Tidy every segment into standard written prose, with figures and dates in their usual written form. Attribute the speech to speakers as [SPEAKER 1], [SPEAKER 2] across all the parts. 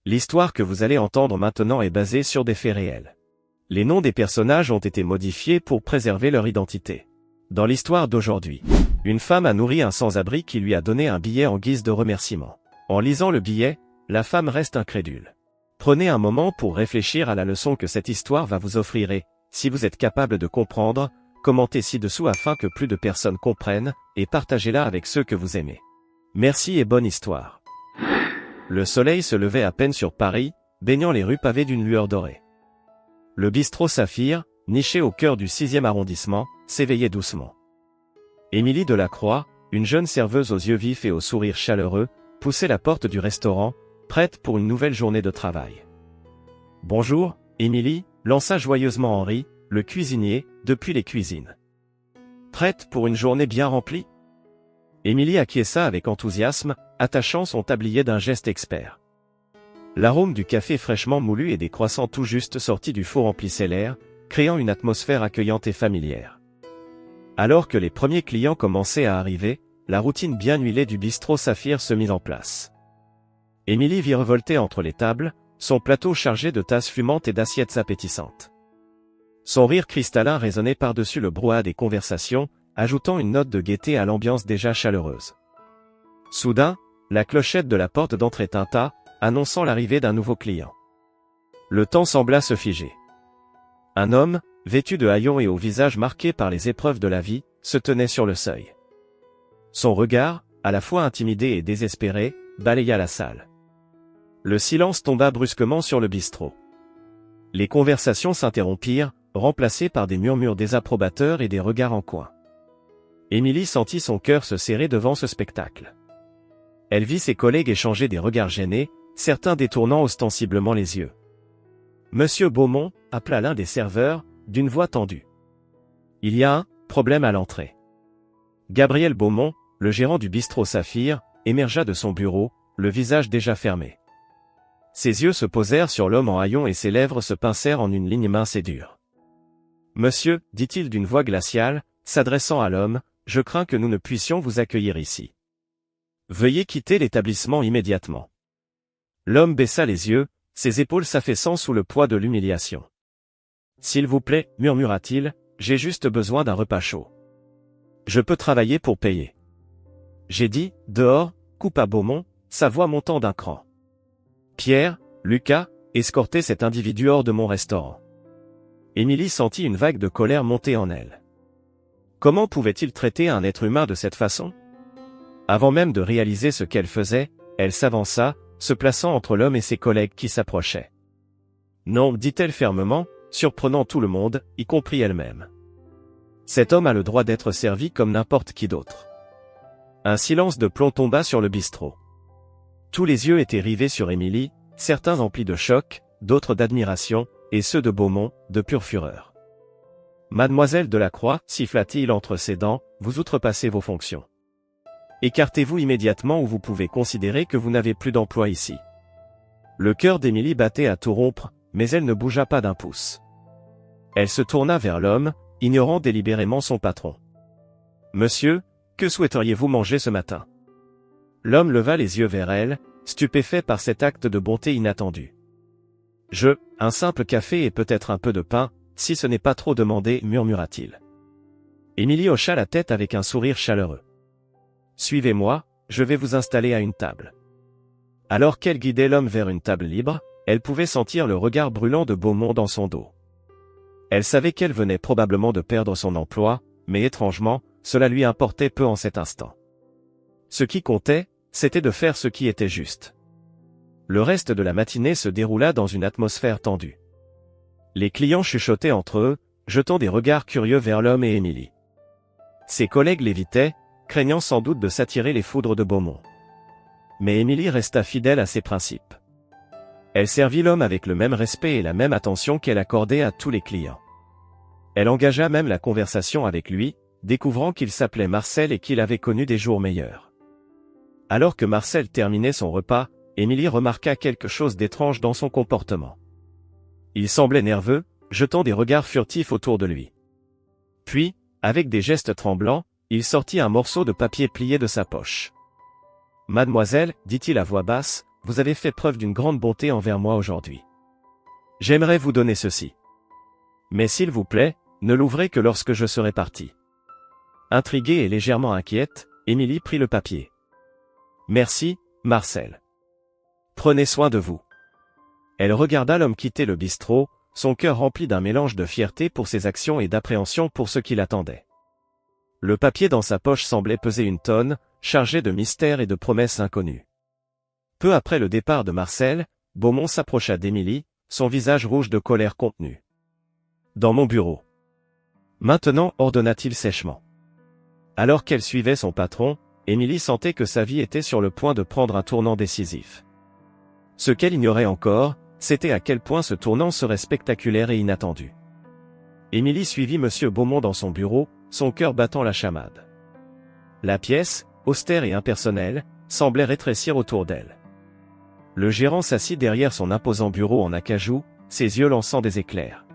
[SPEAKER 1] L'histoire que vous allez entendre maintenant est basée sur des faits réels. Les noms des personnages ont été modifiés pour préserver leur identité. Dans l'histoire d'aujourd'hui, une femme a nourri un sans-abri qui lui a donné un billet en guise de remerciement. En lisant le billet, la femme reste incrédule. Prenez un moment pour réfléchir à la leçon que cette histoire va vous offrir et, si vous êtes capable de comprendre, commentez ci-dessous afin que plus de personnes comprennent, et partagez-la avec ceux que vous aimez. Merci et bonne histoire. Le soleil se levait à peine sur Paris, baignant les rues pavées d'une lueur dorée. Le bistrot Saphir, niché au cœur du 6e arrondissement, s'éveillait doucement. Émilie Delacroix, une jeune serveuse aux yeux vifs et au sourire chaleureux, poussait la porte du restaurant, prête pour une nouvelle journée de travail. « Bonjour, Émilie », lança joyeusement Henri, le cuisinier, depuis les cuisines. « Prête pour une journée bien remplie ?» Émilie acquiesça avec enthousiasme, attachant son tablier d'un geste expert. L'arôme du café fraîchement moulu et des croissants tout juste sortis du four emplissait l'air, créant une atmosphère accueillante et familière. Alors que les premiers clients commençaient à arriver, la routine bien huilée du bistrot Saphir se mit en place. Émilie virevoltait entre les tables, son plateau chargé de tasses fumantes et d'assiettes appétissantes. Son rire cristallin résonnait par-dessus le brouhaha des conversations, ajoutant une note de gaieté à l'ambiance déjà chaleureuse. Soudain, la clochette de la porte d'entrée tinta, annonçant l'arrivée d'un nouveau client. Le temps sembla se figer. Un homme, vêtu de haillons et au visage marqué par les épreuves de la vie, se tenait sur le seuil. Son regard, à la fois intimidé et désespéré, balaya la salle. Le silence tomba brusquement sur le bistrot. Les conversations s'interrompirent, remplacées par des murmures désapprobateurs et des regards en coin. Émilie sentit son cœur se serrer devant ce spectacle. Elle vit ses collègues échanger des regards gênés, certains détournant ostensiblement les yeux. « Monsieur Beaumont », appela l'un des serveurs, d'une voix tendue. « Il y a un problème à l'entrée. » Gabriel Beaumont, le gérant du bistrot Saphir, émergea de son bureau, le visage déjà fermé. Ses yeux se posèrent sur l'homme en haillons et ses lèvres se pincèrent en une ligne mince et dure. « Monsieur, dit-il d'une voix glaciale, s'adressant à l'homme, je crains que nous ne puissions vous accueillir ici. Veuillez quitter l'établissement immédiatement. » L'homme baissa les yeux, ses épaules s'affaissant sous le poids de l'humiliation. « S'il vous plaît, murmura-t-il, j'ai juste besoin d'un repas chaud. Je peux travailler pour payer. » J'ai dit, dehors, coupa Beaumont, sa voix montant d'un cran. Pierre, Lucas, escortez cet individu hors de mon restaurant. Émilie sentit une vague de colère monter en elle. Comment pouvait-il traiter un être humain de cette façon? Avant même de réaliser ce qu'elle faisait, elle s'avança, se plaçant entre l'homme et ses collègues qui s'approchaient. Non, dit-elle fermement, surprenant tout le monde, y compris elle-même. Cet homme a le droit d'être servi comme n'importe qui d'autre. Un silence de plomb tomba sur le bistrot. Tous les yeux étaient rivés sur Émilie, certains emplis de choc, d'autres d'admiration, et ceux de Beaumont, de pure fureur. Mademoiselle Delacroix, siffla-t-il entre ses dents, vous outrepassez vos fonctions. Écartez-vous immédiatement ou vous pouvez considérer que vous n'avez plus d'emploi ici. Le cœur d'Émilie battait à tout rompre, mais elle ne bougea pas d'un pouce. Elle se tourna vers l'homme, ignorant délibérément son patron. Monsieur, que souhaiteriez-vous manger ce matin? L'homme leva les yeux vers elle, stupéfait par cet acte de bonté inattendu. Un simple café et peut-être un peu de pain, si ce n'est pas trop demandé, murmura-t-il. Émilie hocha la tête avec un sourire chaleureux. Suivez-moi, je vais vous installer à une table. Alors qu'elle guidait l'homme vers une table libre, elle pouvait sentir le regard brûlant de Beaumont dans son dos. Elle savait qu'elle venait probablement de perdre son emploi, mais étrangement, cela lui importait peu en cet instant. Ce qui comptait, c'était de faire ce qui était juste. Le reste de la matinée se déroula dans une atmosphère tendue. Les clients chuchotaient entre eux, jetant des regards curieux vers l'homme et Émilie. Ses collègues l'évitaient, craignant sans doute de s'attirer les foudres de Beaumont. Mais Émilie resta fidèle à ses principes. Elle servit l'homme avec le même respect et la même attention qu'elle accordait à tous les clients. Elle engagea même la conversation avec lui, découvrant qu'il s'appelait Marcel et qu'il avait connu des jours meilleurs. Alors que Marcel terminait son repas, Émilie remarqua quelque chose d'étrange dans son comportement. Il semblait nerveux, jetant des regards furtifs autour de lui. Puis, avec des gestes tremblants, il sortit un morceau de papier plié de sa poche. « Mademoiselle, dit-il à voix basse, vous avez fait preuve d'une grande bonté envers moi aujourd'hui. J'aimerais vous donner ceci. Mais s'il vous plaît, ne l'ouvrez que lorsque je serai parti. » Intriguée et légèrement inquiète, Émilie prit le papier. « Merci, Marcel. Prenez soin de vous. » Elle regarda l'homme quitter le bistrot, son cœur rempli d'un mélange de fierté pour ses actions et d'appréhension pour ce qui l'attendait. Le papier dans sa poche semblait peser une tonne, chargé de mystères et de promesses inconnues. Peu après le départ de Marcel, Beaumont s'approcha d'Émilie, son visage rouge de colère contenue. « Dans mon bureau. » Maintenant, ordonna-t-il sèchement. Alors qu'elle suivait son patron, Émilie sentait que sa vie était sur le point de prendre un tournant décisif. Ce qu'elle ignorait encore, c'était à quel point ce tournant serait spectaculaire et inattendu. Émilie suivit M. Beaumont dans son bureau, son cœur battant la chamade. La pièce, austère et impersonnelle, semblait rétrécir autour d'elle. Le gérant s'assit derrière son imposant bureau en acajou, ses yeux lançant des éclairs.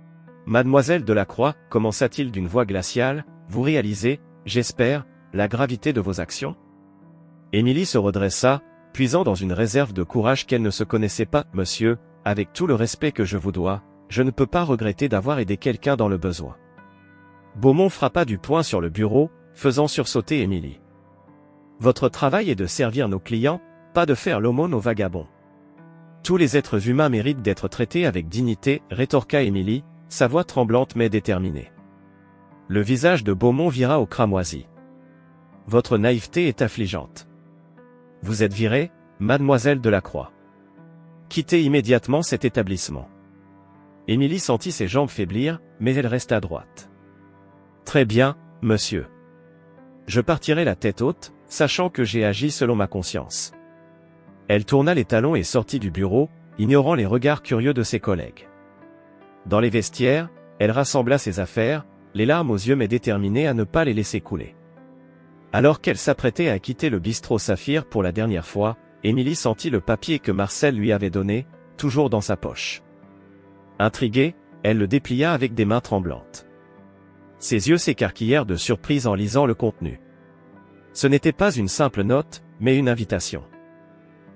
[SPEAKER 1] « Mademoiselle Delacroix, commença-t-il d'une voix glaciale, vous réalisez, j'espère, la gravité de vos actions ?» Émilie se redressa, puisant dans une réserve de courage qu'elle ne se connaissait pas. « Monsieur, avec tout le respect que je vous dois, je ne peux pas regretter d'avoir aidé quelqu'un dans le besoin. » Beaumont frappa du poing sur le bureau, faisant sursauter Émilie. « Votre travail est de servir nos clients, pas de faire l'aumône aux vagabonds. Tous les êtres humains méritent d'être traités avec dignité, » rétorqua Émilie, sa voix tremblante mais déterminée. Le visage de Beaumont vira au cramoisi. « Votre naïveté est affligeante. Vous êtes virée, mademoiselle Delacroix. Quittez immédiatement cet établissement. » Émilie sentit ses jambes faiblir, mais elle resta droite. « Très bien, monsieur. Je partirai la tête haute, sachant que j'ai agi selon ma conscience. » Elle tourna les talons et sortit du bureau, ignorant les regards curieux de ses collègues. Dans les vestiaires, elle rassembla ses affaires, les larmes aux yeux mais déterminée à ne pas les laisser couler. Alors qu'elle s'apprêtait à quitter le bistrot Saphir pour la dernière fois, Émilie sentit le papier que Marcel lui avait donné, toujours dans sa poche. Intriguée, elle le déplia avec des mains tremblantes. Ses yeux s'écarquillèrent de surprise en lisant le contenu. Ce n'était pas une simple note, mais une invitation.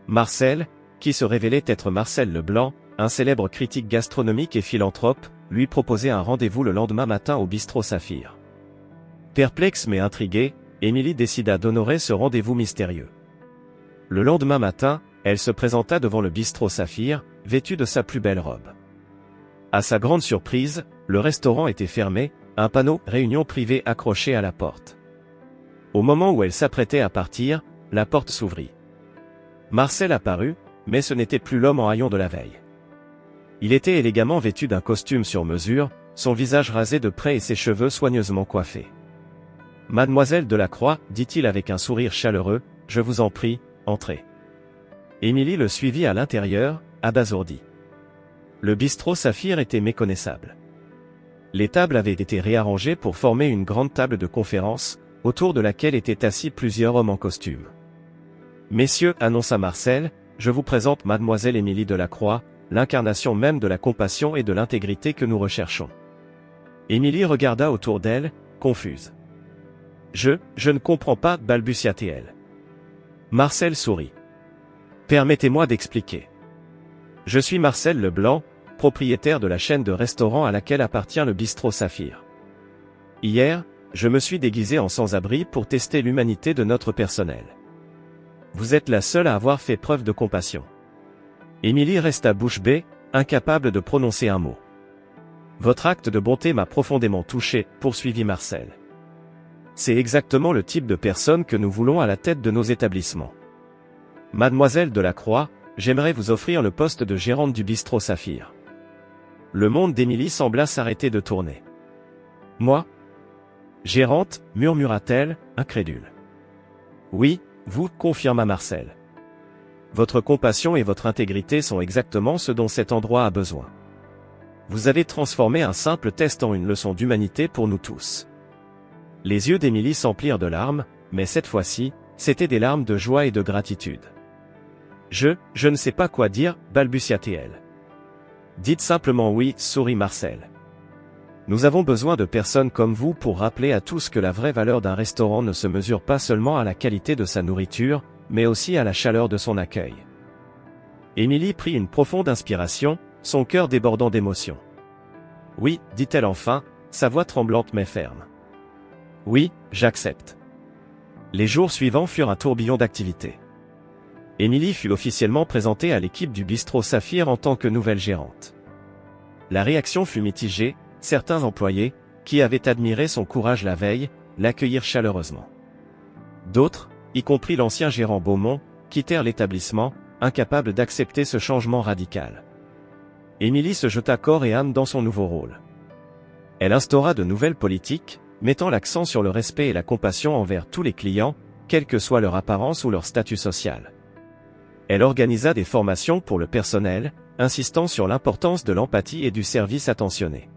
[SPEAKER 1] Marcel, qui se révélait être Marcel Leblanc, un célèbre critique gastronomique et philanthrope, lui proposait un rendez-vous le lendemain matin au bistrot Saphir. Perplexe mais intriguée, Émilie décida d'honorer ce rendez-vous mystérieux. Le lendemain matin, elle se présenta devant le bistrot Saphir, vêtue de sa plus belle robe. À sa grande surprise, le restaurant était fermé, un panneau « Réunion privée » accroché à la porte. Au moment où elle s'apprêtait à partir, la porte s'ouvrit. Marcel apparut, mais ce n'était plus l'homme en haillons de la veille. Il était élégamment vêtu d'un costume sur mesure, son visage rasé de près et ses cheveux soigneusement coiffés. « Mademoiselle Delacroix, dit-il avec un sourire chaleureux, je vous en prie, entrez. » Émilie le suivit à l'intérieur, abasourdie. Le bistrot Saphir était méconnaissable. Les tables avaient été réarrangées pour former une grande table de conférence, autour de laquelle étaient assis plusieurs hommes en costume. « Messieurs, annonça Marcel, je vous présente mademoiselle Émilie Delacroix, l'incarnation même de la compassion et de l'intégrité que nous recherchons. » Émilie regarda autour d'elle, confuse. « Je ne comprends pas, balbutia-t-elle. Marcel sourit. « Permettez-moi d'expliquer. Je suis Marcel Leblanc, propriétaire de la chaîne de restaurants à laquelle appartient le bistrot Saphir. Hier, je me suis déguisé en sans-abri pour tester l'humanité de notre personnel. Vous êtes la seule à avoir fait preuve de compassion. » Émilie resta bouche bée, incapable de prononcer un mot. « Votre acte de bonté m'a profondément touché, poursuivit Marcel. C'est exactement le type de personne que nous voulons à la tête de nos établissements. Mademoiselle Delacroix, j'aimerais vous offrir le poste de gérante du bistrot Saphir. » Le monde d'Émilie sembla s'arrêter de tourner. « Moi ? Gérante, murmura-t-elle, incrédule. « Oui, vous, confirma Marcel. Votre compassion et votre intégrité sont exactement ce dont cet endroit a besoin. Vous avez transformé un simple test en une leçon d'humanité pour nous tous. » Les yeux d'Émilie s'emplirent de larmes, mais cette fois-ci, c'étaient des larmes de joie et de gratitude. « Je ne sais pas quoi dire, balbutia-t-elle. Dites simplement oui, sourit Marcel. Nous avons besoin de personnes comme vous pour rappeler à tous que la vraie valeur d'un restaurant ne se mesure pas seulement à la qualité de sa nourriture, mais aussi à la chaleur de son accueil. Émilie prit une profonde inspiration, son cœur débordant d'émotion. « Oui, dit-elle enfin, sa voix tremblante mais ferme. Oui, j'accepte. » Les jours suivants furent un tourbillon d'activités. Émilie fut officiellement présentée à l'équipe du bistrot Saphir en tant que nouvelle gérante. La réaction fut mitigée, certains employés, qui avaient admiré son courage la veille, l'accueillirent chaleureusement. D'autres, y compris l'ancien gérant Beaumont, quittèrent l'établissement, incapables d'accepter ce changement radical. Émilie se jeta corps et âme dans son nouveau rôle. Elle instaura de nouvelles politiques, mettant l'accent sur le respect et la compassion envers tous les clients, quelle que soit leur apparence ou leur statut social. Elle organisa des formations pour le personnel, insistant sur l'importance de l'empathie et du service attentionné.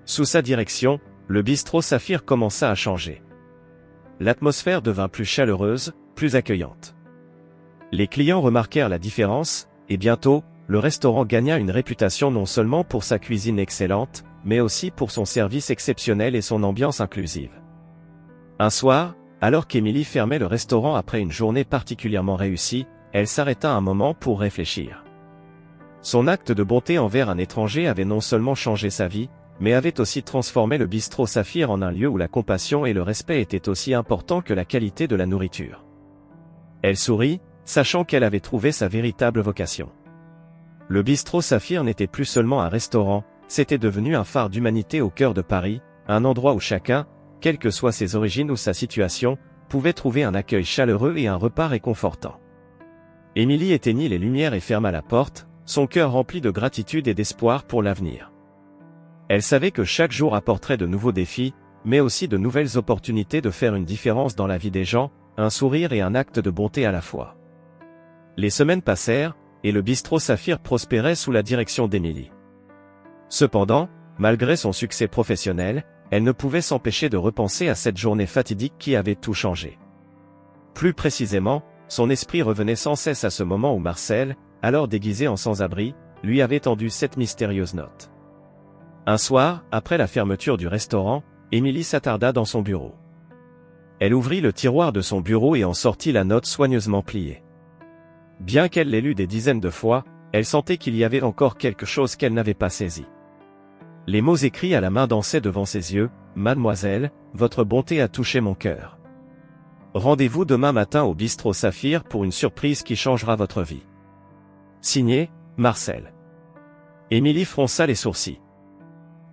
[SPEAKER 1] Sous sa direction, le bistrot Saphir commença à changer. L'atmosphère devint plus chaleureuse, plus accueillante. Les clients remarquèrent la différence, et bientôt, le restaurant gagna une réputation non seulement pour sa cuisine excellente, mais aussi pour son service exceptionnel et son ambiance inclusive. Un soir, alors qu'Émilie fermait le restaurant après une journée particulièrement réussie, elle s'arrêta un moment pour réfléchir. Son acte de bonté envers un étranger avait non seulement changé sa vie, mais avait aussi transformé le bistrot Saphir en un lieu où la compassion et le respect étaient aussi importants que la qualité de la nourriture. Elle sourit, sachant qu'elle avait trouvé sa véritable vocation. Le bistrot Saphir n'était plus seulement un restaurant, c'était devenu un phare d'humanité au cœur de Paris, un endroit où chacun, quelles que soient ses origines ou sa situation, pouvait trouver un accueil chaleureux et un repas réconfortant. Émilie éteignit les lumières et ferma la porte, son cœur rempli de gratitude et d'espoir pour l'avenir. Elle savait que chaque jour apporterait de nouveaux défis, mais aussi de nouvelles opportunités de faire une différence dans la vie des gens, un sourire et un acte de bonté à la fois. Les semaines passèrent, et le bistrot Saphir prospérait sous la direction d'Émilie. Cependant, malgré son succès professionnel, elle ne pouvait s'empêcher de repenser à cette journée fatidique qui avait tout changé. Plus précisément, son esprit revenait sans cesse à ce moment où Marcel, alors déguisé en sans-abri, lui avait tendu cette mystérieuse note. Un soir, après la fermeture du restaurant, Émilie s'attarda dans son bureau. Elle ouvrit le tiroir de son bureau et en sortit la note soigneusement pliée. Bien qu'elle l'ait lue des dizaines de fois, elle sentait qu'il y avait encore quelque chose qu'elle n'avait pas saisi. Les mots écrits à la main dansaient devant ses yeux, « Mademoiselle, votre bonté a touché mon cœur. Rendez-vous demain matin au bistrot Saphir pour une surprise qui changera votre vie. » Signé, Marcel. Émilie fronça les sourcils.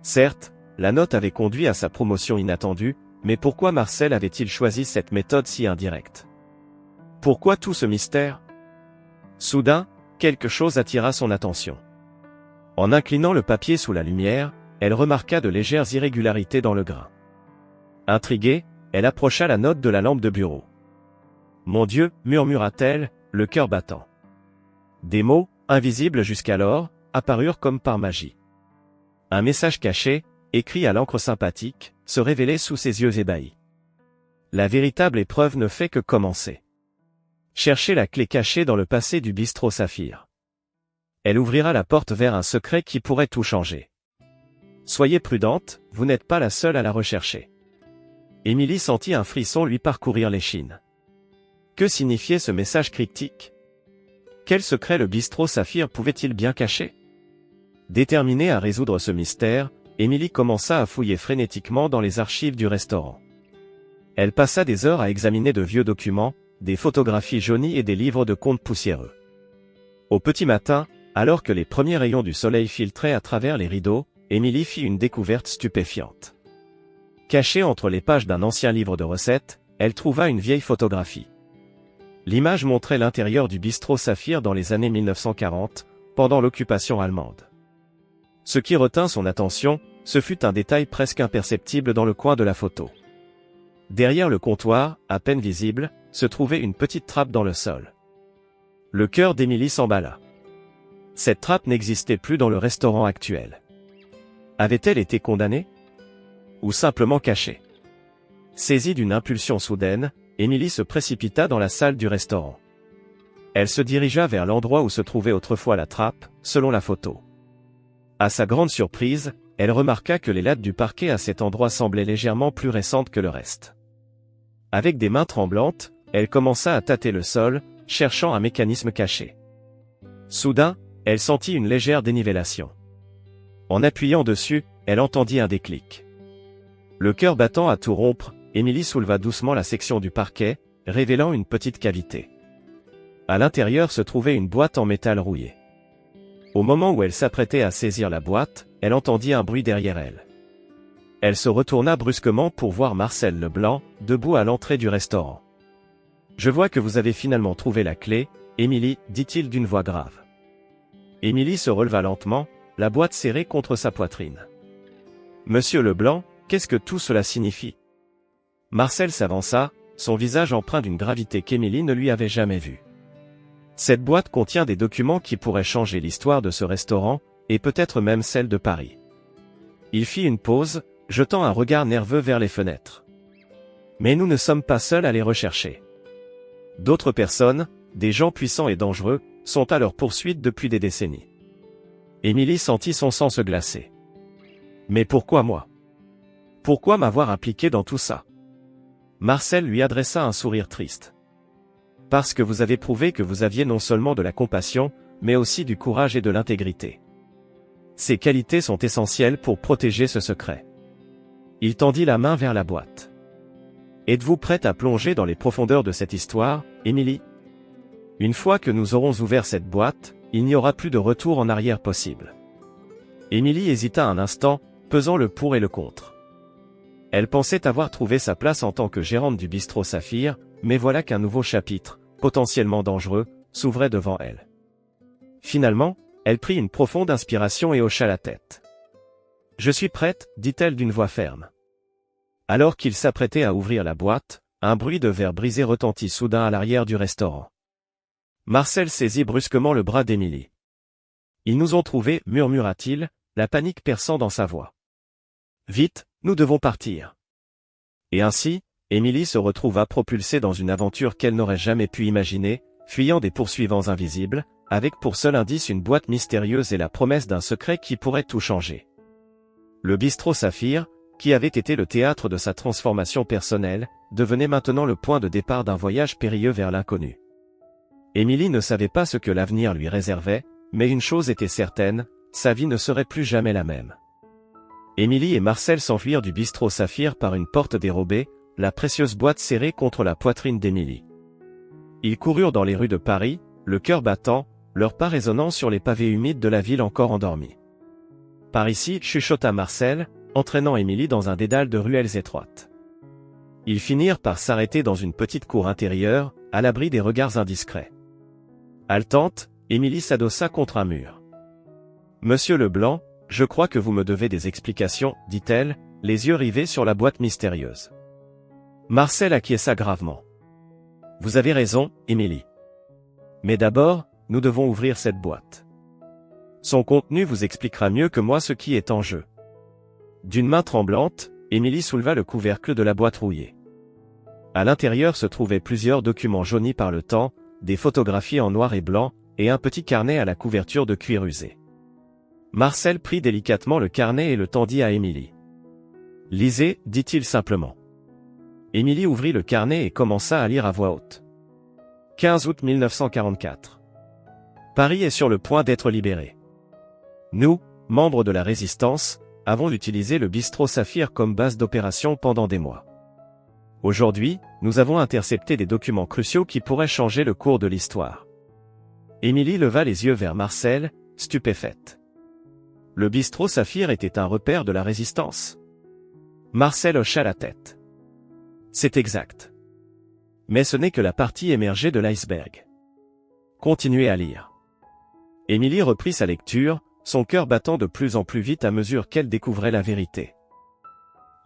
[SPEAKER 1] Certes, la note avait conduit à sa promotion inattendue, mais pourquoi Marcel avait-il choisi cette méthode si indirecte? Pourquoi tout ce mystère? Soudain, quelque chose attira son attention. En inclinant le papier sous la lumière, elle remarqua de légères irrégularités dans le grain. Intriguée, elle approcha la note de la lampe de bureau. « Mon Dieu » murmura-t-elle, le cœur battant. Des mots, invisibles jusqu'alors, apparurent comme par magie. Un message caché, écrit à l'encre sympathique, se révélait sous ses yeux ébahis. La véritable épreuve ne fait que commencer. Cherchez la clé cachée dans le passé du bistrot Saphir. Elle ouvrira la porte vers un secret qui pourrait tout changer. Soyez prudente, vous n'êtes pas la seule à la rechercher. Émilie sentit un frisson lui parcourir l'échine. Que signifiait ce message cryptique? Quel secret le bistrot Saphir pouvait-il bien cacher? Déterminée à résoudre ce mystère, Émilie commença à fouiller frénétiquement dans les archives du restaurant. Elle passa des heures à examiner de vieux documents, des photographies jaunies et des livres de contes poussiéreux. Au petit matin, alors que les premiers rayons du soleil filtraient à travers les rideaux, Émilie fit une découverte stupéfiante. Cachée entre les pages d'un ancien livre de recettes, elle trouva une vieille photographie. L'image montrait l'intérieur du bistrot Saphir dans les années 1940, pendant l'occupation allemande. Ce qui retint son attention, ce fut un détail presque imperceptible dans le coin de la photo. Derrière le comptoir, à peine visible, se trouvait une petite trappe dans le sol. Le cœur d'Émilie s'emballa. Cette trappe n'existait plus dans le restaurant actuel. Avait-elle été condamnée? Ou simplement cachée? Saisie d'une impulsion soudaine, Émilie se précipita dans la salle du restaurant. Elle se dirigea vers l'endroit où se trouvait autrefois la trappe, selon la photo. À sa grande surprise, elle remarqua que les lattes du parquet à cet endroit semblaient légèrement plus récentes que le reste. Avec des mains tremblantes, elle commença à tâter le sol, cherchant un mécanisme caché. Soudain, elle sentit une légère dénivellation. En appuyant dessus, elle entendit un déclic. Le cœur battant à tout rompre, Émilie souleva doucement la section du parquet, révélant une petite cavité. À l'intérieur se trouvait une boîte en métal rouillé. Au moment où elle s'apprêtait à saisir la boîte, elle entendit un bruit derrière elle. Elle se retourna brusquement pour voir Marcel Leblanc, debout à l'entrée du restaurant. « Je vois que vous avez finalement trouvé la clé, Émilie, dit-il d'une voix grave. Émilie se releva lentement, la boîte serrée contre sa poitrine. « Monsieur Leblanc, qu'est-ce que tout cela signifie ?» Marcel s'avança, son visage empreint d'une gravité qu'Émilie ne lui avait jamais vue. « Cette boîte contient des documents qui pourraient changer l'histoire de ce restaurant, et peut-être même celle de Paris. » Il fit une pause, jetant un regard nerveux vers les fenêtres. « Mais nous ne sommes pas seuls à les rechercher. D'autres personnes, des gens puissants et dangereux, sont à leur poursuite depuis des décennies. » Émilie sentit son sang se glacer. « Mais pourquoi moi? Pourquoi m'avoir impliqué dans tout ça ?» Marcel lui adressa un sourire triste. « Parce que vous avez prouvé que vous aviez non seulement de la compassion, mais aussi du courage et de l'intégrité. Ces qualités sont essentielles pour protéger ce secret. » Il tendit la main vers la boîte. « Êtes-vous prête à plonger dans les profondeurs de cette histoire, Émilie? Une fois que nous aurons ouvert cette boîte, il n'y aura plus de retour en arrière possible. » Émilie hésita un instant, pesant le pour et le contre. Elle pensait avoir trouvé sa place en tant que gérante du bistrot Saphir, mais voilà qu'un nouveau chapitre, potentiellement dangereux, s'ouvrait devant elle. Finalement, elle prit une profonde inspiration et hocha la tête. « Je suis prête, dit-elle d'une voix ferme. » Alors qu'il s'apprêtait à ouvrir la boîte, un bruit de verre brisé retentit soudain à l'arrière du restaurant. Marcel saisit brusquement le bras d'Émilie. « Ils nous ont trouvés, murmura-t-il, la panique perçant dans sa voix. « Vite, nous devons partir. » Et ainsi, Émilie se retrouva propulsée dans une aventure qu'elle n'aurait jamais pu imaginer, fuyant des poursuivants invisibles, avec pour seul indice une boîte mystérieuse et la promesse d'un secret qui pourrait tout changer. Le bistrot Saphir, qui avait été le théâtre de sa transformation personnelle, devenait maintenant le point de départ d'un voyage périlleux vers l'inconnu. Émilie ne savait pas ce que l'avenir lui réservait, mais une chose était certaine, sa vie ne serait plus jamais la même. Émilie et Marcel s'enfuirent du bistrot Saphir par une porte dérobée, la précieuse boîte serrée contre la poitrine d'Émilie. Ils coururent dans les rues de Paris, le cœur battant, leurs pas résonnant sur les pavés humides de la ville encore endormie. « Par ici, » chuchota Marcel, entraînant Émilie dans un dédale de ruelles étroites. Ils finirent par s'arrêter dans une petite cour intérieure, à l'abri des regards indiscrets. Haletante, Émilie s'adossa contre un mur. « Monsieur Leblanc, je crois que vous me devez des explications, » dit-elle, les yeux rivés sur la boîte mystérieuse. Marcel acquiesça gravement. « Vous avez raison, Émilie. Mais d'abord, nous devons ouvrir cette boîte. Son contenu vous expliquera mieux que moi ce qui est en jeu. » D'une main tremblante, Émilie souleva le couvercle de la boîte rouillée. À l'intérieur se trouvaient plusieurs documents jaunis par le temps, des photographies en noir et blanc, et un petit carnet à la couverture de cuir usé. Marcel prit délicatement le carnet et le tendit à Émilie. « Lisez, » dit-il simplement. Émilie ouvrit le carnet et commença à lire à voix haute. 15 août 1944. Paris est sur le point d'être libéré. Nous, membres de la résistance, avons utilisé le bistrot Saphir comme base d'opération pendant des mois. Aujourd'hui, nous avons intercepté des documents cruciaux qui pourraient changer le cours de l'histoire. Émilie leva les yeux vers Marcel, stupéfaite. Le bistrot Saphir était un repère de la résistance. Marcel hocha la tête. C'est exact. Mais ce n'est que la partie émergée de l'iceberg. Continuez à lire. Émilie reprit sa lecture, son cœur battant de plus en plus vite à mesure qu'elle découvrait la vérité.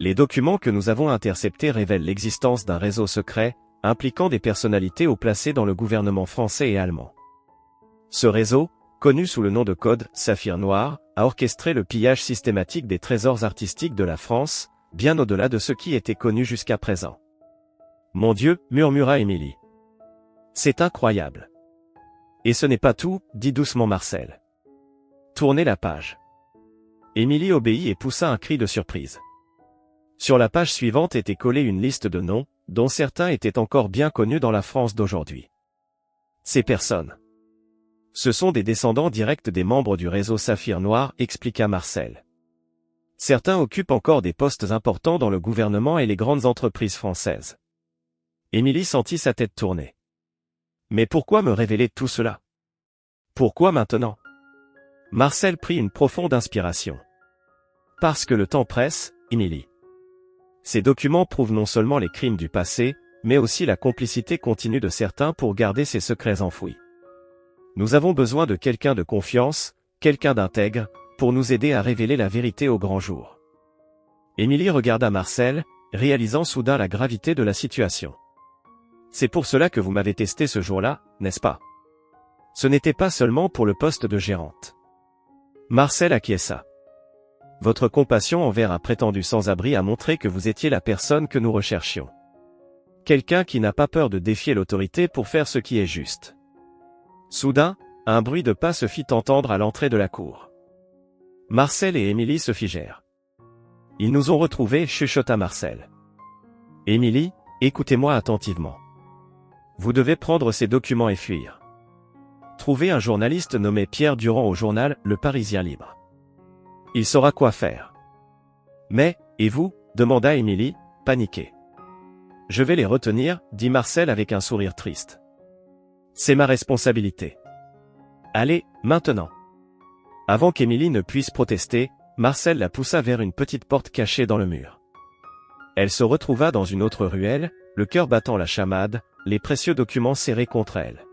[SPEAKER 1] Les documents que nous avons interceptés révèlent l'existence d'un réseau secret, impliquant des personnalités haut placées dans le gouvernement français et allemand. Ce réseau, connu sous le nom de code « Saphir Noir », a orchestré le pillage systématique des trésors artistiques de la France, bien au-delà de ce qui était connu jusqu'à présent. « Mon Dieu » murmura Émilie. « C'est incroyable. » « Et ce n'est pas tout » dit doucement Marcel. « Tournez la page. » Émilie obéit et poussa un cri de surprise. Sur la page suivante était collée une liste de noms, dont certains étaient encore bien connus dans la France d'aujourd'hui. Ces personnes. Ce sont des descendants directs des membres du réseau Saphir Noir, expliqua Marcel. Certains occupent encore des postes importants dans le gouvernement et les grandes entreprises françaises. Émilie sentit sa tête tourner. Mais pourquoi me révéler tout cela? Pourquoi maintenant? Marcel prit une profonde inspiration. Parce que le temps presse, Émilie. Ces documents prouvent non seulement les crimes du passé, mais aussi la complicité continue de certains pour garder ces secrets enfouis. Nous avons besoin de quelqu'un de confiance, quelqu'un d'intègre, pour nous aider à révéler la vérité au grand jour. Émilie regarda Marcel, réalisant soudain la gravité de la situation. C'est pour cela que vous m'avez testé ce jour-là, n'est-ce pas? Ce n'était pas seulement pour le poste de gérante. Marcel acquiesça. Votre compassion envers un prétendu sans-abri a montré que vous étiez la personne que nous recherchions. Quelqu'un qui n'a pas peur de défier l'autorité pour faire ce qui est juste. Soudain, un bruit de pas se fit entendre à l'entrée de la cour. Marcel et Émilie se figèrent. Ils nous ont retrouvés, chuchota Marcel. Émilie, écoutez-moi attentivement. Vous devez prendre ces documents et fuir. Trouvez un journaliste nommé Pierre Durand au journal Le Parisien Libre. Il saura quoi faire. Mais, et vous? Demanda Émilie, paniquée. Je vais les retenir, dit Marcel avec un sourire triste. C'est ma responsabilité. Allez, maintenant. Avant qu'Émilie ne puisse protester, Marcel la poussa vers une petite porte cachée dans le mur. Elle se retrouva dans une autre ruelle, le cœur battant la chamade, les précieux documents serrés contre elle.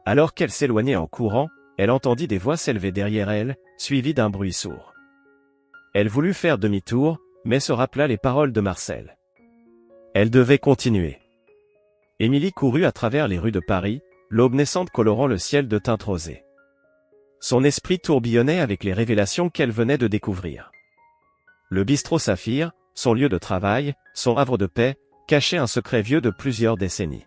[SPEAKER 1] Alors qu'elle s'éloignait en courant, elle entendit des voix s'élever derrière elle, suivies d'un bruit sourd. Elle voulut faire demi-tour, mais se rappela les paroles de Marcel. Elle devait continuer. Émilie courut à travers les rues de Paris, l'aube naissante colorant le ciel de teintes rosées. Son esprit tourbillonnait avec les révélations qu'elle venait de découvrir. Le bistrot Saphir, son lieu de travail, son havre de paix, cachait un secret vieux de plusieurs décennies.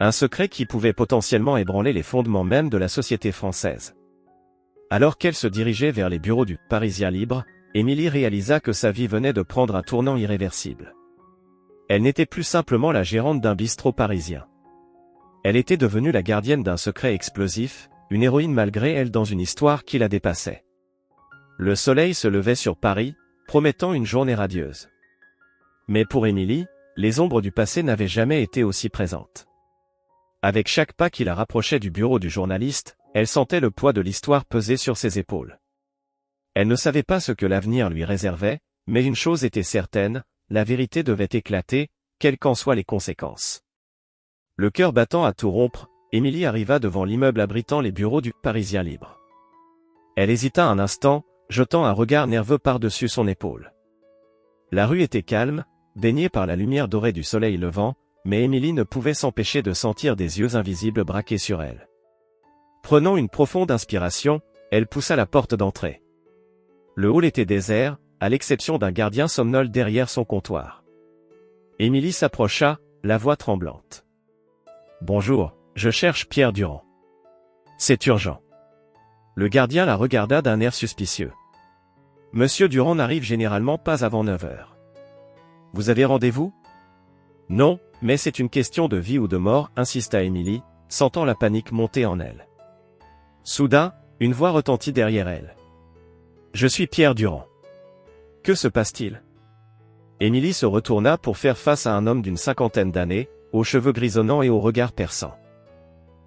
[SPEAKER 1] Un secret qui pouvait potentiellement ébranler les fondements même de la société française. Alors qu'elle se dirigeait vers les bureaux du Parisien Libre, Émilie réalisa que sa vie venait de prendre un tournant irréversible. Elle n'était plus simplement la gérante d'un bistrot parisien. Elle était devenue la gardienne d'un secret explosif, une héroïne malgré elle dans une histoire qui la dépassait. Le soleil se levait sur Paris, promettant une journée radieuse. Mais pour Émilie, les ombres du passé n'avaient jamais été aussi présentes. Avec chaque pas qui la rapprochait du bureau du journaliste, elle sentait le poids de l'histoire peser sur ses épaules. Elle ne savait pas ce que l'avenir lui réservait, mais une chose était certaine, la vérité devait éclater, quelles qu'en soient les conséquences. Le cœur battant à tout rompre, Émilie arriva devant l'immeuble abritant les bureaux du Parisien Libre. Elle hésita un instant, jetant un regard nerveux par-dessus son épaule. La rue était calme, baignée par la lumière dorée du soleil levant, mais Émilie ne pouvait s'empêcher de sentir des yeux invisibles braqués sur elle. Prenant une profonde inspiration, elle poussa la porte d'entrée. Le hall était désert, à l'exception d'un gardien somnole derrière son comptoir. Émilie s'approcha, la voix tremblante. « Bonjour, je cherche Pierre Durand. »« C'est urgent. » Le gardien la regarda d'un air suspicieux. « Monsieur Durand n'arrive généralement pas avant 9 heures. »« Vous avez rendez-vous ?»« Non, mais c'est une question de vie ou de mort, » insista Émilie, sentant la panique monter en elle. Soudain, une voix retentit derrière elle. « Je suis Pierre Durand. » « Que se passe-t-il » Émilie se retourna pour faire face à un homme d'une cinquantaine d'années, aux cheveux grisonnants et au regard perçant.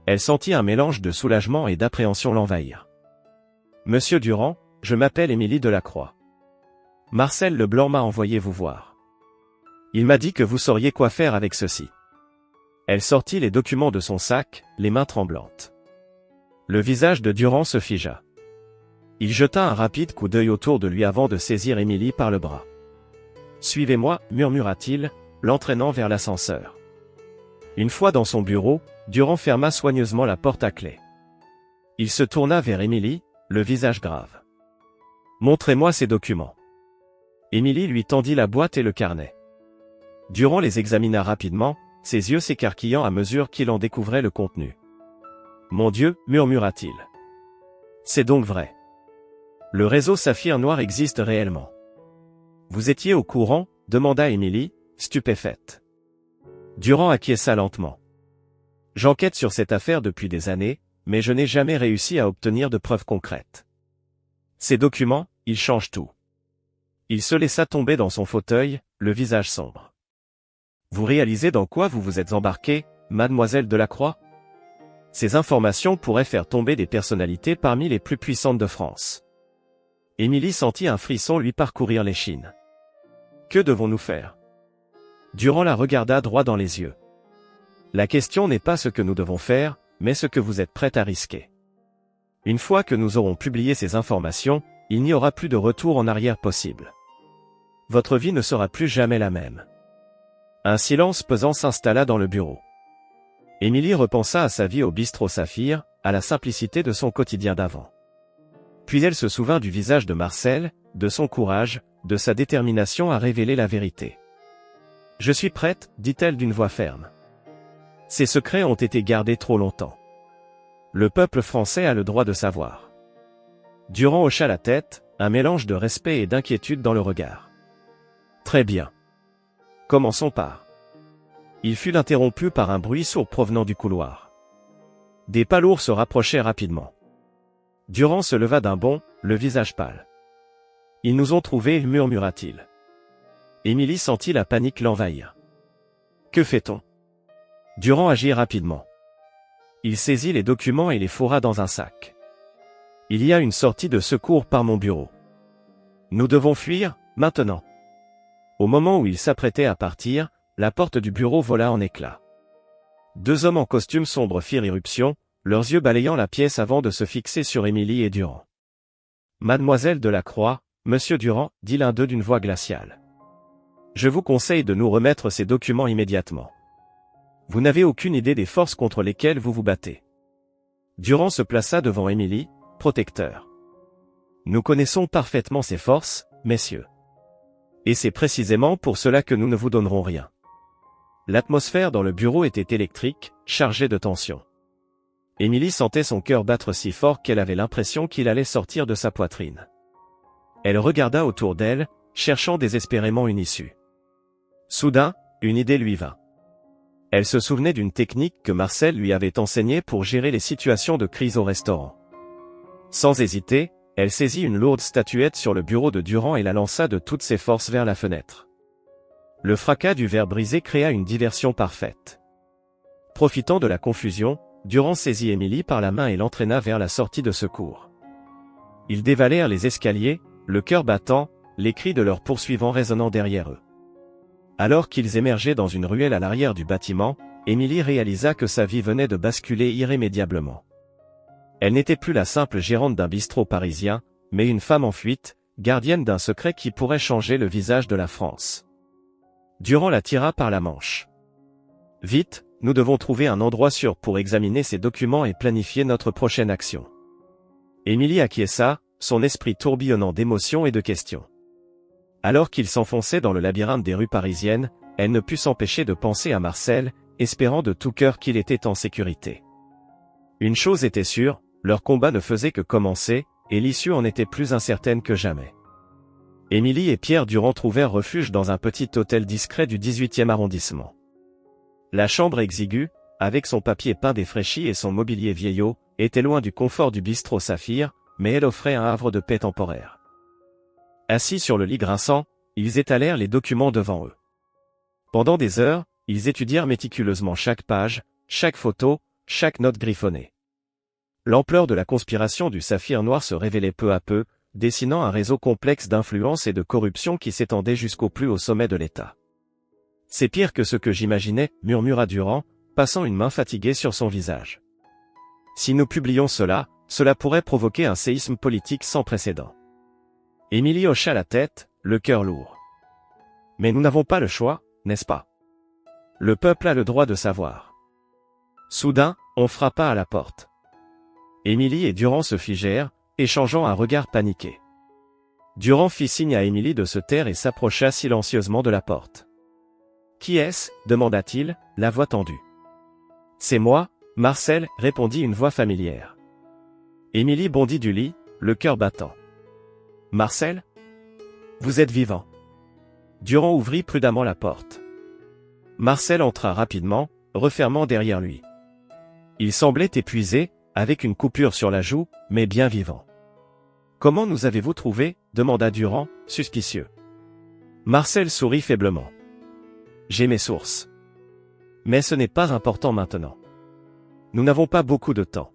[SPEAKER 1] Elle sentit un mélange de soulagement et d'appréhension l'envahir. « Monsieur Durand, je m'appelle Émilie Delacroix. Marcel Leblanc m'a envoyé vous voir. Il m'a dit que vous sauriez quoi faire avec ceci. » Elle sortit les documents de son sac, les mains tremblantes. Le visage de Durand se figea. Il jeta un rapide coup d'œil autour de lui avant de saisir Émilie par le bras. « Suivez-moi, » murmura-t-il, l'entraînant vers l'ascenseur. Une fois dans son bureau, Durand ferma soigneusement la porte à clé. Il se tourna vers Émilie, le visage grave. « Montrez-moi ces documents. » Émilie lui tendit la boîte et le carnet. Durand les examina rapidement, ses yeux s'écarquillant à mesure qu'il en découvrait le contenu. « Mon Dieu, » murmura-t-il. « C'est donc vrai. Le réseau Saphir Noir existe réellement. »« Vous étiez au courant ?» demanda Émilie, stupéfaite. Durand acquiesça lentement. « J'enquête sur cette affaire depuis des années, mais je n'ai jamais réussi à obtenir de preuves concrètes. Ces documents, ils changent tout. Il se laissa tomber dans son fauteuil, le visage sombre. Vous réalisez dans quoi vous vous êtes embarquée, mademoiselle Delacroix? Ces informations pourraient faire tomber des personnalités parmi les plus puissantes de France. Émilie sentit un frisson lui parcourir l'échine. Que devons-nous faire? Durand la regarda droit dans les yeux. La question n'est pas ce que nous devons faire, mais ce que vous êtes prête à risquer. Une fois que nous aurons publié ces informations, il n'y aura plus de retour en arrière possible. Votre vie ne sera plus jamais la même. Un silence pesant s'installa dans le bureau. Émilie repensa à sa vie au bistrot Saphir, à la simplicité de son quotidien d'avant. Puis elle se souvint du visage de Marcel, de son courage, de sa détermination à révéler la vérité. « Je suis prête, dit-elle d'une voix ferme. Ces secrets ont été gardés trop longtemps. Le peuple français a le droit de savoir. » Durand hocha la tête, un mélange de respect et d'inquiétude dans le regard. « Très bien. Commençons par... » Il fut interrompu par un bruit sourd provenant du couloir. Des pas lourds se rapprochaient rapidement. Durand se leva d'un bond, le visage pâle. « Ils nous ont trouvés, murmura-t-il. » Émilie sentit la panique l'envahir. « Que fait-on » Durand agit rapidement. Il saisit les documents et les fourra dans un sac. « Il y a une sortie de secours par mon bureau. Nous devons fuir, maintenant. » Au moment où il s'apprêtait à partir, la porte du bureau vola en éclats. Deux hommes en costume sombre firent irruption, leurs yeux balayant la pièce avant de se fixer sur Émilie et Durand. « Mademoiselle Delacroix, Monsieur Durand, dit l'un d'eux d'une voix glaciale. Je vous conseille de nous remettre ces documents immédiatement. Vous n'avez aucune idée des forces contre lesquelles vous vous battez. » Durand se plaça devant Émilie, protecteur. « Nous connaissons parfaitement ces forces, messieurs. Et c'est précisément pour cela que nous ne vous donnerons rien. » L'atmosphère dans le bureau était électrique, chargée de tension. Émilie sentait son cœur battre si fort qu'elle avait l'impression qu'il allait sortir de sa poitrine. Elle regarda autour d'elle, cherchant désespérément une issue. Soudain, une idée lui vint. Elle se souvenait d'une technique que Marcel lui avait enseignée pour gérer les situations de crise au restaurant. Sans hésiter, elle saisit une lourde statuette sur le bureau de Durand et la lança de toutes ses forces vers la fenêtre. Le fracas du verre brisé créa une diversion parfaite. Profitant de la confusion, Durand saisit Émilie par la main et l'entraîna vers la sortie de secours. Ils dévalèrent les escaliers, le cœur battant, les cris de leurs poursuivants résonnant derrière eux. Alors qu'ils émergeaient dans une ruelle à l'arrière du bâtiment, Émilie réalisa que sa vie venait de basculer irrémédiablement. Elle n'était plus la simple gérante d'un bistrot parisien, mais une femme en fuite, gardienne d'un secret qui pourrait changer le visage de la France. Durand la tira par la manche. « Vite, nous devons trouver un endroit sûr pour examiner ces documents et planifier notre prochaine action. » Émilie acquiesça, son esprit tourbillonnant d'émotions et de questions. Alors qu'il s'enfonçait dans le labyrinthe des rues parisiennes, elle ne put s'empêcher de penser à Marcel, espérant de tout cœur qu'il était en sécurité. Une chose était sûre, leur combat ne faisait que commencer, et l'issue en était plus incertaine que jamais. Émilie et Pierre Durand trouvèrent refuge dans un petit hôtel discret du 18e arrondissement. La chambre exiguë, avec son papier peint défraîchi et son mobilier vieillot, était loin du confort du bistrot Saphir, mais elle offrait un havre de paix temporaire. Assis sur le lit grinçant, ils étalèrent les documents devant eux. Pendant des heures, ils étudièrent méticuleusement chaque page, chaque photo, chaque note griffonnée. L'ampleur de la conspiration du Saphir Noir se révélait peu à peu, dessinant un réseau complexe d'influence et de corruption qui s'étendait jusqu'au plus haut sommet de l'État. « C'est pire que ce que j'imaginais, » murmura Durand, passant une main fatiguée sur son visage. « Si nous publions cela, cela pourrait provoquer un séisme politique sans précédent. » Émilie hocha la tête, le cœur lourd. « Mais nous n'avons pas le choix, n'est-ce pas? Le peuple a le droit de savoir. » Soudain, on frappa à la porte. Émilie et Durand se figèrent, échangeant un regard paniqué. Durand fit signe à Émilie de se taire et s'approcha silencieusement de la porte. « Qui est-ce » demanda-t-il, la voix tendue. « C'est moi, Marcel » répondit une voix familière. Émilie bondit du lit, le cœur battant. « Marcel ? Vous êtes vivant ?» Durand ouvrit prudemment la porte. Marcel entra rapidement, refermant derrière lui. Il semblait épuisé, avec une coupure sur la joue, mais bien vivant. « Comment nous avez-vous trouvés » demanda Durand, suspicieux. Marcel sourit faiblement. « J'ai mes sources. Mais ce n'est pas important maintenant. Nous n'avons pas beaucoup de temps. »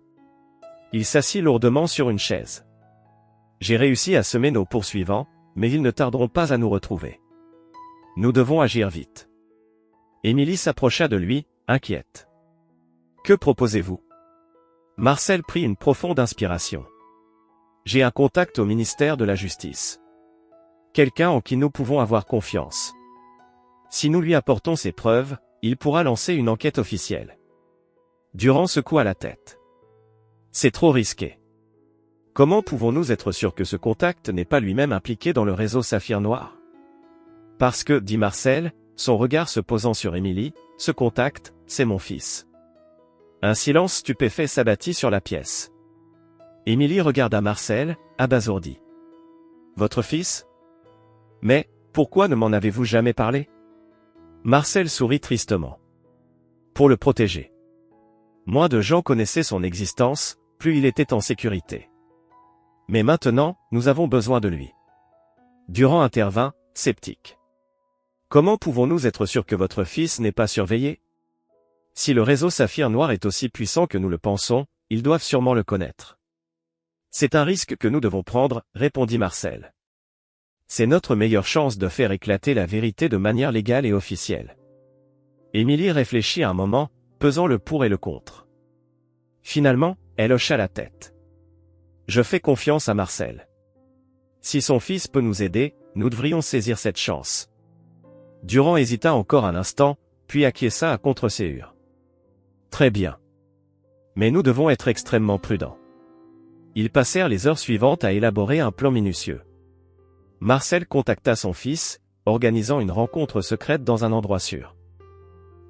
[SPEAKER 1] Il s'assit lourdement sur une chaise. « J'ai réussi à semer nos poursuivants, mais ils ne tarderont pas à nous retrouver. Nous devons agir vite. » Émilie s'approcha de lui, inquiète. « Que proposez-vous » Marcel prit une profonde inspiration. « J'ai un contact au ministère de la Justice. Quelqu'un en qui nous pouvons avoir confiance. Si nous lui apportons ces preuves, il pourra lancer une enquête officielle. » Durand secoua la tête. « C'est trop risqué. Comment pouvons-nous être sûrs que ce contact n'est pas lui-même impliqué dans le réseau Saphir Noir ? Parce que, dit Marcel, son regard se posant sur Émilie, ce contact, c'est mon fils. » Un silence stupéfait s'abattit sur la pièce. Émilie regarda Marcel, abasourdie. « Votre fils ? Mais, pourquoi ne m'en avez-vous jamais parlé ?» Marcel sourit tristement. « Pour le protéger. Moins de gens connaissaient son existence, plus il était en sécurité. Mais maintenant, nous avons besoin de lui. » Durand intervint, sceptique. « Comment pouvons-nous être sûrs que votre fils n'est pas surveillé ? Si le réseau Saphir Noir est aussi puissant que nous le pensons, ils doivent sûrement le connaître. » C'est un risque que nous devons prendre, répondit Marcel. C'est notre meilleure chance de faire éclater la vérité de manière légale et officielle. Émilie réfléchit un moment, pesant le pour et le contre. Finalement, elle hocha la tête. Je fais confiance à Marcel. Si son fils peut nous aider, nous devrions saisir cette chance. Durand hésita encore un instant, puis acquiesça à contre-séhure. Très bien. Mais nous devons être extrêmement prudents. Ils passèrent les heures suivantes à élaborer un plan minutieux. Marcel contacta son fils, organisant une rencontre secrète dans un endroit sûr.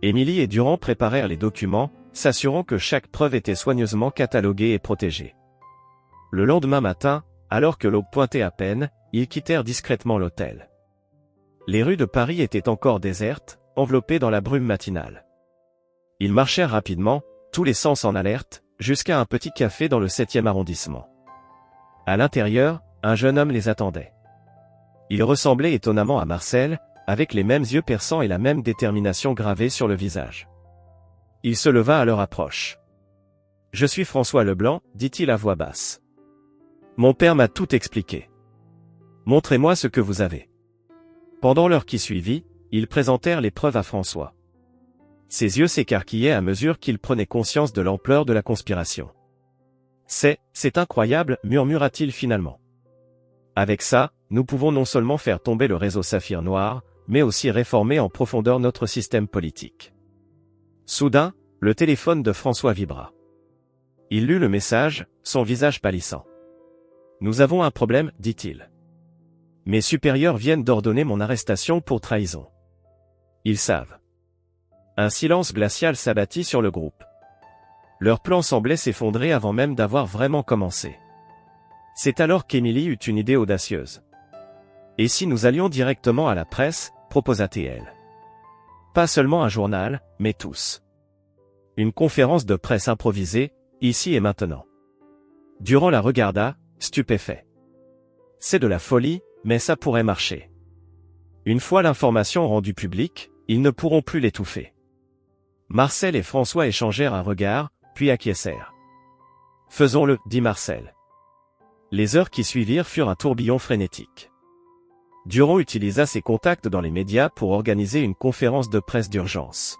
[SPEAKER 1] Émilie et Durand préparèrent les documents, s'assurant que chaque preuve était soigneusement cataloguée et protégée. Le lendemain matin, alors que l'aube pointait à peine, ils quittèrent discrètement l'hôtel. Les rues de Paris étaient encore désertes, enveloppées dans la brume matinale. Ils marchèrent rapidement, tous les sens en alerte, jusqu'à un petit café dans le 7e arrondissement. À l'intérieur, un jeune homme les attendait. Il ressemblait étonnamment à Marcel, avec les mêmes yeux perçants et la même détermination gravée sur le visage. Il se leva à leur approche. « Je suis François Leblanc, dit-il à voix basse. Mon père m'a tout expliqué. Montrez-moi ce que vous avez. » Pendant l'heure qui suivit, ils présentèrent les preuves à François. Ses yeux s'écarquillaient à mesure qu'il prenait conscience de l'ampleur de la conspiration. « C'est incroyable, murmura-t-il finalement. Avec ça, nous pouvons non seulement faire tomber le réseau Saphir Noir, mais aussi réformer en profondeur notre système politique. » Soudain, le téléphone de François vibra. Il lut le message, son visage pâlissant. « Nous avons un problème, dit-il. Mes supérieurs viennent d'ordonner mon arrestation pour trahison. Ils savent. » Un silence glacial s'abattit sur le groupe. Leur plan semblait s'effondrer avant même d'avoir vraiment commencé. C'est alors qu'Émilie eut une idée audacieuse. « Et si nous allions directement à la presse ?» proposa-t-elle. « Pas seulement un journal, mais tous. Une conférence de presse improvisée, ici et maintenant. » Durand la regarda, stupéfait. « C'est de la folie, mais ça pourrait marcher. Une fois l'information rendue publique, ils ne pourront plus l'étouffer. » Marcel et François échangèrent un regard, puis acquiescèrent. « Faisons-le, dit Marcel. » Les heures qui suivirent furent un tourbillon frénétique. Durand utilisa ses contacts dans les médias pour organiser une conférence de presse d'urgence.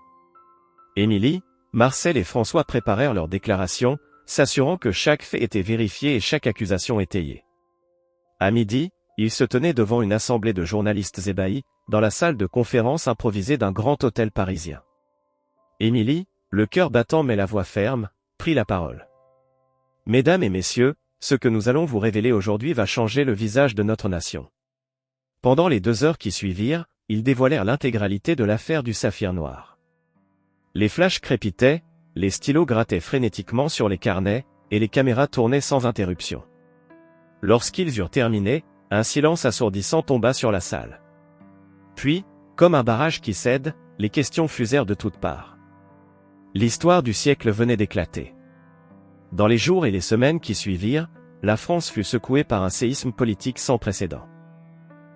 [SPEAKER 1] Émilie, Marcel et François préparèrent leurs déclarations, s'assurant que chaque fait était vérifié et chaque accusation étayée. À midi, ils se tenaient devant une assemblée de journalistes ébahis, dans la salle de conférence improvisée d'un grand hôtel parisien. Émilie, le cœur battant mais la voix ferme, prit la parole. « Mesdames et messieurs, ce que nous allons vous révéler aujourd'hui va changer le visage de notre nation. » Pendant les 2 heures qui suivirent, ils dévoilèrent l'intégralité de l'affaire du Saphir Noir. Les flashs crépitaient, les stylos grattaient frénétiquement sur les carnets, et les caméras tournaient sans interruption. Lorsqu'ils eurent terminé, un silence assourdissant tomba sur la salle. Puis, comme un barrage qui cède, les questions fusèrent de toutes parts. L'histoire du siècle venait d'éclater. Dans les jours et les semaines qui suivirent, la France fut secouée par un séisme politique sans précédent.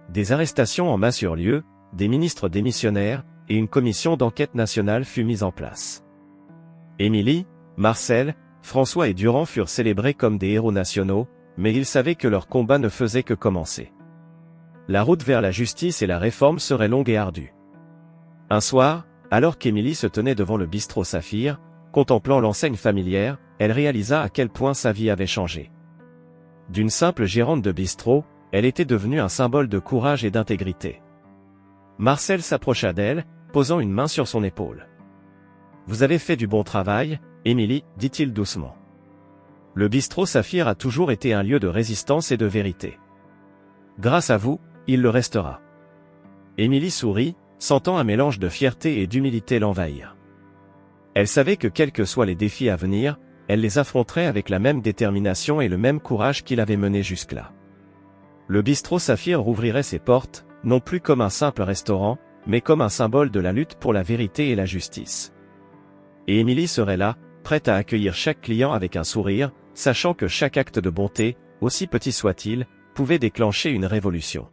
[SPEAKER 1] Des arrestations en masse eurent lieu, des ministres démissionnèrent, et une commission d'enquête nationale fut mise en place. Émilie, Marcel, François et Durand furent célébrés comme des héros nationaux, mais ils savaient que leur combat ne faisait que commencer. La route vers la justice et la réforme serait longue et ardue. Un soir, alors qu'Émilie se tenait devant le bistrot Saphir, contemplant l'enseigne familière, elle réalisa à quel point sa vie avait changé. D'une simple gérante de bistrot, elle était devenue un symbole de courage et d'intégrité. Marcel s'approcha d'elle, posant une main sur son épaule. « Vous avez fait du bon travail, Émilie, dit-il doucement. Le bistrot Saphir a toujours été un lieu de résistance et de vérité. Grâce à vous, il le restera. » Émilie sourit, sentant un mélange de fierté et d'humilité l'envahir. Elle savait que quels que soient les défis à venir, elle les affronterait avec la même détermination et le même courage qui l'avait menée jusque-là. Le bistrot Saphir rouvrirait ses portes, non plus comme un simple restaurant, mais comme un symbole de la lutte pour la vérité et la justice. Et Émilie serait là, prête à accueillir chaque client avec un sourire, sachant que chaque acte de bonté, aussi petit soit-il, pouvait déclencher une révolution.